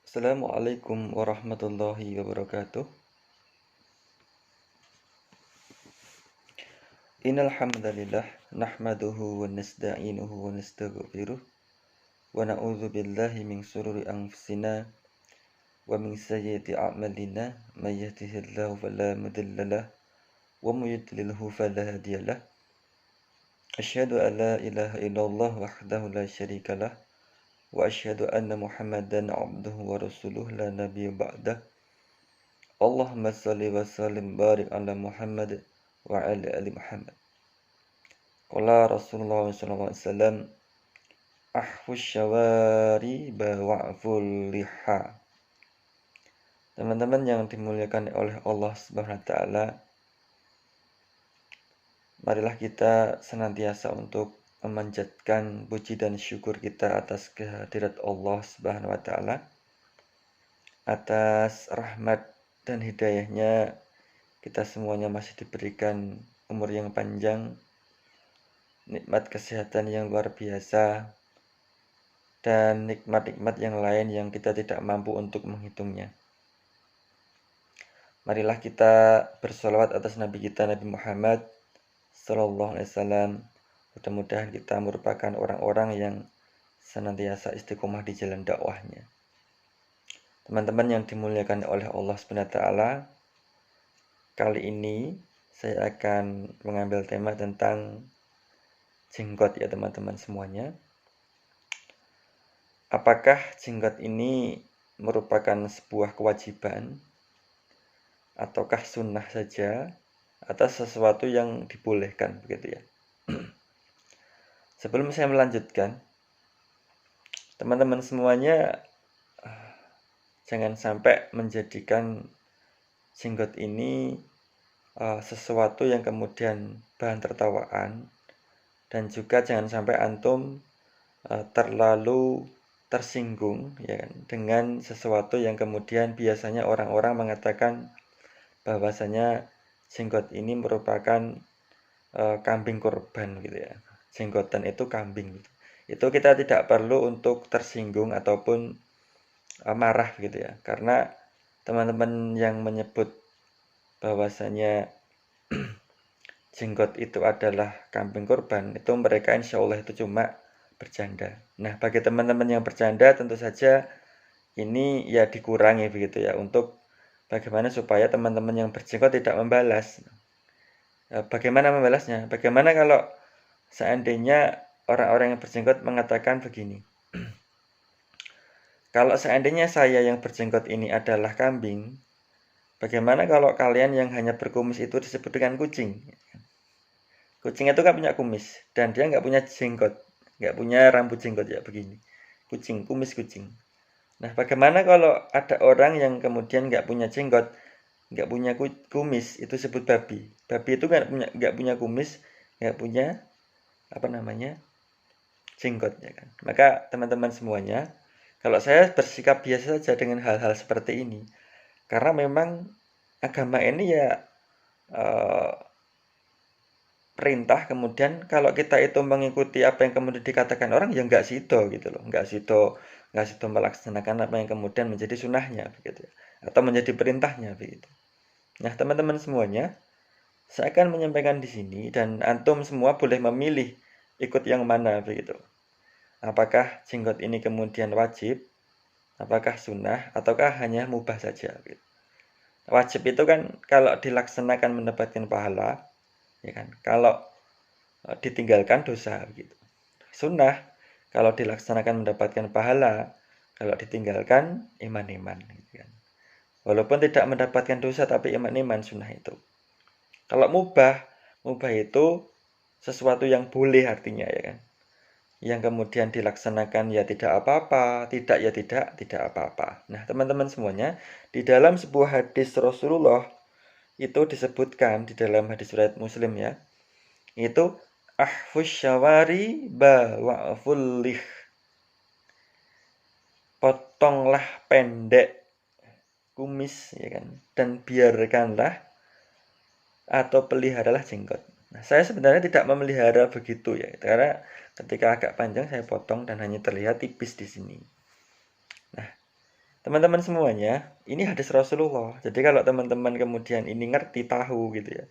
Assalamualaikum warahmatullahi wabarakatuh. Innal hamdalillah nahmaduhu wa nasta'inuhu wa nastaghfiruh wa na'udzu billahi min shururi anfusina wa min sayyiati a'malina may yahdihillahu fala mudilla lahu wa may yudlilhu fala hadiya lahu. Asyhadu an la ilaha illallah wahdahu la syarika lah wa asyhadu anna Muhammadan 'abduhu wa rasuluh la nabiyya ba'dah. Allahumma shalli wa sallim barik ala Muhammad wa ala ali Muhammad. Qala Rasulullah sallallahu alaihi wasallam ahfus syawari bawa'ful liha. Teman-teman yang dimuliakan oleh Allah Subhanahu wa taala, marilah kita senantiasa untuk memanjatkan puji dan syukur kita atas kehadirat Allah Subhanahu wa taala, atas rahmat dan hidayahnya kita semuanya masih diberikan umur yang panjang, nikmat kesehatan yang luar biasa, dan nikmat-nikmat yang lain yang kita tidak mampu untuk menghitungnya. Marilah kita bersolawat atas Nabi kita Nabi Muhammad Sallallahu Alaihi Wasallam. Mudah-mudahan kita merupakan orang-orang yang senantiasa istiqomah di jalan dakwahnya. Teman-teman yang dimuliakan oleh Allah Subhanahu wa taala, kali ini saya akan mengambil tema tentang jenggot ya teman-teman semuanya. Apakah jenggot ini merupakan sebuah kewajiban ataukah sunnah saja atau sesuatu yang dibolehkan begitu ya. Sebelum saya melanjutkan, teman-teman semuanya jangan sampai menjadikan jenggot ini sesuatu yang kemudian bahan tertawaan, dan juga jangan sampai antum terlalu tersinggung ya kan, dengan sesuatu yang kemudian biasanya orang-orang mengatakan bahwasanya jenggot ini merupakan kambing korban gitu ya. Jenggotan itu kambing gitu. Itu kita tidak perlu untuk tersinggung ataupun marah gitu ya. Karena teman-teman yang menyebut bahwasanya jenggot itu adalah kambing korban, itu mereka insya Allah itu cuma bercanda. Nah, bagi teman-teman yang bercanda tentu saja ini ya dikurangi begitu ya, untuk bagaimana supaya teman-teman yang berjenggot tidak membalas. Bagaimana membalasnya? Bagaimana kalau seandainya orang-orang yang berjenggot mengatakan begini, kalau seandainya saya yang berjenggot ini adalah kambing, bagaimana kalau kalian yang hanya berkumis itu disebut dengan kucing? Kucing itu kan punya kumis, dan dia nggak punya jenggot, nggak punya rambut jenggot ya begini. Kucing, kumis kucing. Nah, bagaimana kalau ada orang yang kemudian nggak punya jenggot, nggak punya kumis, itu sebut babi. Babi itu nggak punya kumis, nggak punya jenggot ya kan. Maka teman-teman semuanya, kalau saya bersikap biasa saja dengan hal-hal seperti ini, karena memang agama ini ya perintah, kemudian kalau kita itu mengikuti apa yang kemudian dikatakan orang ya nggak sido gitu loh, nggak sido melaksanakan apa yang kemudian menjadi sunnahnya begitu ya, atau menjadi perintahnya begitu. Nah teman-teman semuanya, saya akan menyampaikan di sini dan antum semua boleh memilih ikut yang mana begitu. Apakah jenggot ini kemudian wajib, apakah sunnah, ataukah hanya mubah saja gitu. Wajib itu kan kalau dilaksanakan mendapatkan pahala, ya kan. Kalau ditinggalkan dosa gitu. Sunnah kalau dilaksanakan mendapatkan pahala, kalau ditinggalkan iman-iman gitu kan. Walaupun tidak mendapatkan dosa tapi iman-iman sunnah itu. Kalau mubah itu sesuatu yang boleh artinya ya kan. Yang kemudian dilaksanakan ya tidak apa-apa, tidak ya tidak apa-apa. Nah, teman-teman semuanya, di dalam sebuah hadis Rasulullah itu disebutkan di dalam hadis riwayat Muslim ya. Itu ahfus syawari bawa'ful lih. Potonglah pendek kumis ya kan, dan biarkanlah atau peliharalah jenggot. Nah, saya sebenarnya tidak memelihara begitu ya, karena ketika agak panjang saya potong dan hanya terlihat tipis di sini. Nah, teman-teman semuanya, ini hadis Rasulullah. Jadi kalau teman-teman kemudian ini ngerti, tahu gitu ya.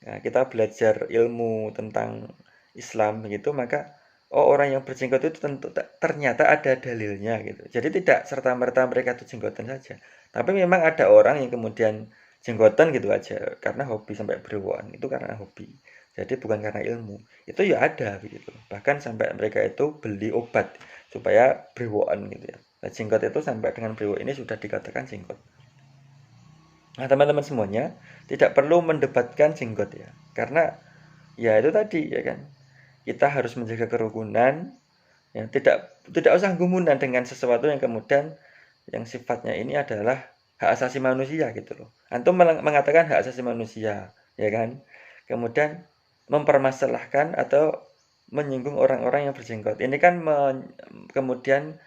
Nah, kita belajar ilmu tentang Islam gitu, maka oh orang yang berjenggot itu tentu ternyata ada dalilnya gitu. Jadi tidak serta-merta mereka itu jenggotan saja. Tapi memang ada orang yang kemudian jenggotan gitu aja karena hobi sampai berewokan. Itu karena hobi. Jadi bukan karena ilmu. Itu ya ada begitu. Bahkan sampai mereka itu beli obat supaya berewokan gitu ya. Nah, jenggot itu sampai dengan brewok ini sudah dikatakan jenggot. Nah, teman-teman semuanya tidak perlu mendebatkan jenggot ya. Karena ya itu tadi ya kan. Kita harus menjaga kerukunan, ya, tidak usah gumunan dengan sesuatu yang kemudian yang sifatnya ini adalah hak asasi manusia gitu loh. Antum mengatakan hak asasi manusia, ya kan? Kemudian mempermasalahkan atau menyinggung orang-orang yang berjenggot. Ini kan kemudian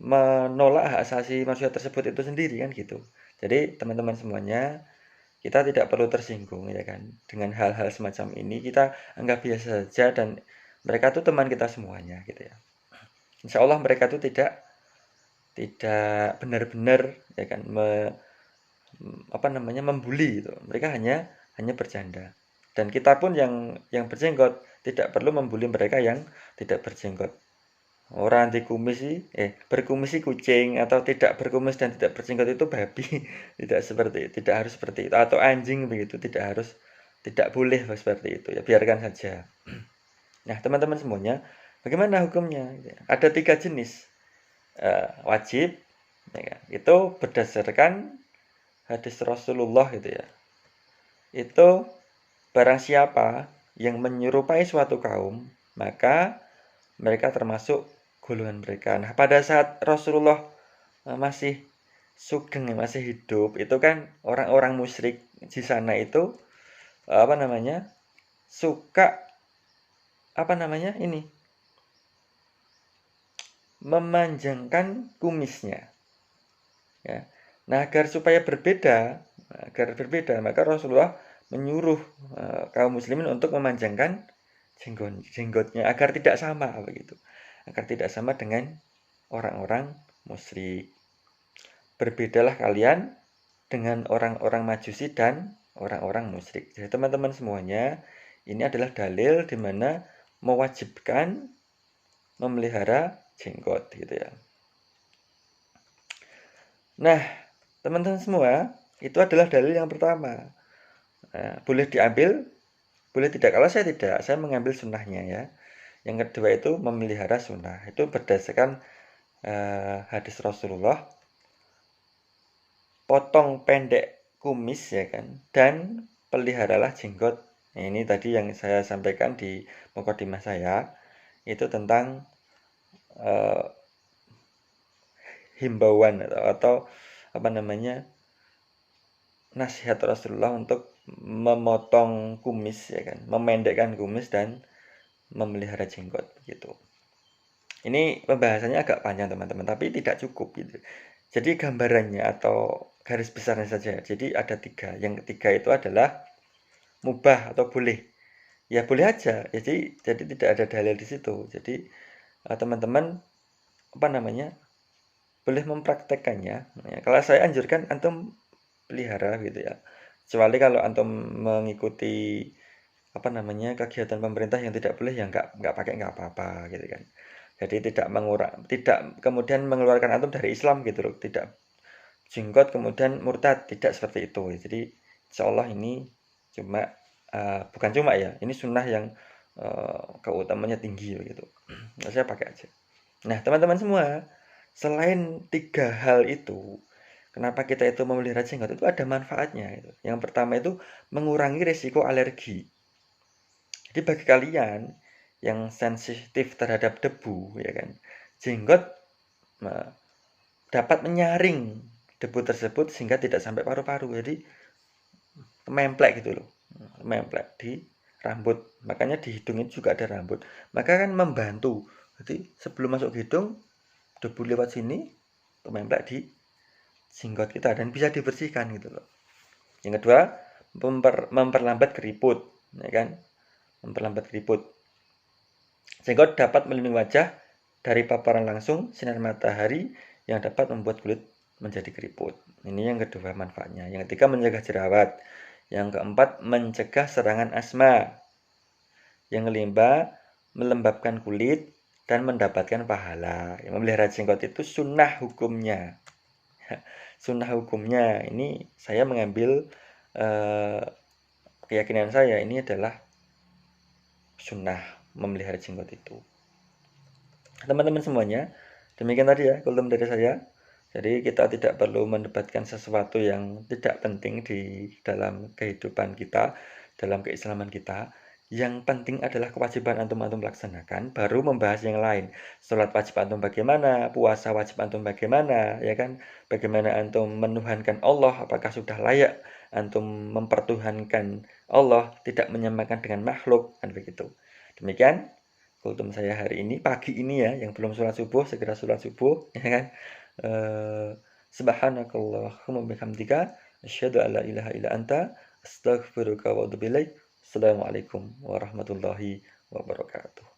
menolak hak asasi manusia tersebut itu sendiri kan gitu. Jadi teman-teman semuanya, kita tidak perlu tersinggung ya kan dengan hal-hal semacam ini. Kita anggap biasa saja dan mereka tuh teman kita semuanya gitu ya. Insya Allah mereka tuh tidak benar-benar ya kan membuli gitu. Mereka hanya bercanda. Dan kita pun yang berjenggot tidak perlu membuli mereka yang tidak berjenggot. Orang anti kumis sih, berkumis sih kucing atau tidak berkumis dan tidak berjenggot itu babi. Tidak harus seperti itu atau anjing begitu, tidak boleh seperti itu ya, biarkan saja. Nah, teman-teman semuanya, bagaimana hukumnya? Ada 3 jenis wajib, ya kan? Itu berdasarkan hadis Rasulullah gitu ya. Itu barang siapa yang menyerupai suatu kaum, maka mereka termasuk golongan mereka. Nah, pada saat Rasulullah masih sugeng, masih hidup, itu kan orang-orang musyrik di sana itu suka ini memanjangkan kumisnya. Ya. Nah, agar berbeda, maka Rasulullah menyuruh kaum muslimin untuk memanjangkan jenggotnya agar tidak sama begitu. Agar tidak sama dengan orang-orang musyrik. Berbedalah kalian dengan orang-orang Majusi dan orang-orang musyrik. Jadi teman-teman semuanya, ini adalah dalil di mana mewajibkan memelihara jenggot gitu ya. Nah, teman-teman semua, itu adalah dalil yang pertama. Nah, boleh diambil, boleh tidak. Kalau saya tidak, saya mengambil sunnahnya ya. Yang kedua itu memelihara sunnah. Itu berdasarkan hadis Rasulullah. Potong pendek kumis ya kan, dan peliharalah jenggot. Nah, ini tadi yang saya sampaikan di mukadimah saya, itu tentang himbauan atau nasihat Rasulullah untuk memotong kumis ya kan, memendekkan kumis dan memelihara jenggot gitu. Ini pembahasannya agak panjang teman-teman, tapi tidak cukup gitu. Jadi gambarannya atau garis besarnya saja. Jadi ada 3. Yang ketiga itu adalah mubah atau boleh. Ya boleh aja. Jadi tidak ada dalil di situ. Jadi teman-teman boleh mempraktekkannya. Ya, kalau saya anjurkan antum pelihara gitu ya. Kecuali kalau antum mengikuti kegiatan pemerintah yang tidak boleh ya nggak pakai nggak apa-apa gitu kan. Jadi tidak kemudian mengeluarkan antum dari Islam gitu loh. Tidak jenggot kemudian murtad, tidak seperti itu. Jadi insyaallah ini bukan cuma ya, ini sunnah yang keutamanya tinggi begitu. Nah, saya pakai aja. Nah, teman-teman semua, selain 3 hal itu, kenapa kita itu memelihara jenggot itu ada manfaatnya itu. Yang pertama itu mengurangi risiko alergi. Jadi bagi kalian yang sensitif terhadap debu ya kan, jenggot dapat menyaring debu tersebut sehingga tidak sampai paru-paru. Jadi memplek gitu loh. Memplek di rambut. Makanya di hidung itu juga ada rambut. Maka kan membantu. Jadi sebelum masuk hidung debu lewat sini memplek di jenggot kita dan bisa dibersihkan gitu loh. Yang kedua, memperlambat keriput, ya kan? Memperlambat keriput. Jenggot dapat melindungi wajah dari paparan langsung sinar matahari yang dapat membuat kulit menjadi keriput. Ini yang kedua manfaatnya. Yang ketiga mencegah jerawat. Yang keempat mencegah serangan asma. Yang kelima melembabkan kulit dan mendapatkan pahala. Yang memelihara jenggot itu sunnah hukumnya. Sunnah hukumnya ini saya mengambil keyakinan saya ini adalah sunnah memelihara jenggot itu. Teman-teman semuanya, demikian tadi ya kultum dari saya. Jadi kita tidak perlu mendebatkan sesuatu yang tidak penting di dalam kehidupan kita, dalam keislaman kita. Yang penting adalah kewajiban antum laksanakan, baru membahas yang lain. Sholat wajib antum bagaimana, puasa wajib antum bagaimana, ya kan? Bagaimana antum menuhankan Allah, apakah sudah layak antum mempertuhankan Allah, tidak menyamakan dengan makhluk, kan begitu. Demikian kultum saya hari ini, pagi ini ya, yang belum sholat subuh, segera sholat subuh, ya kan? Subhanakallahumma bihamdika asyhadu an la ilaha illa anta astaghfiruka wa atubu ilaik. Assalamualaikum warahmatullahi wabarakatuh.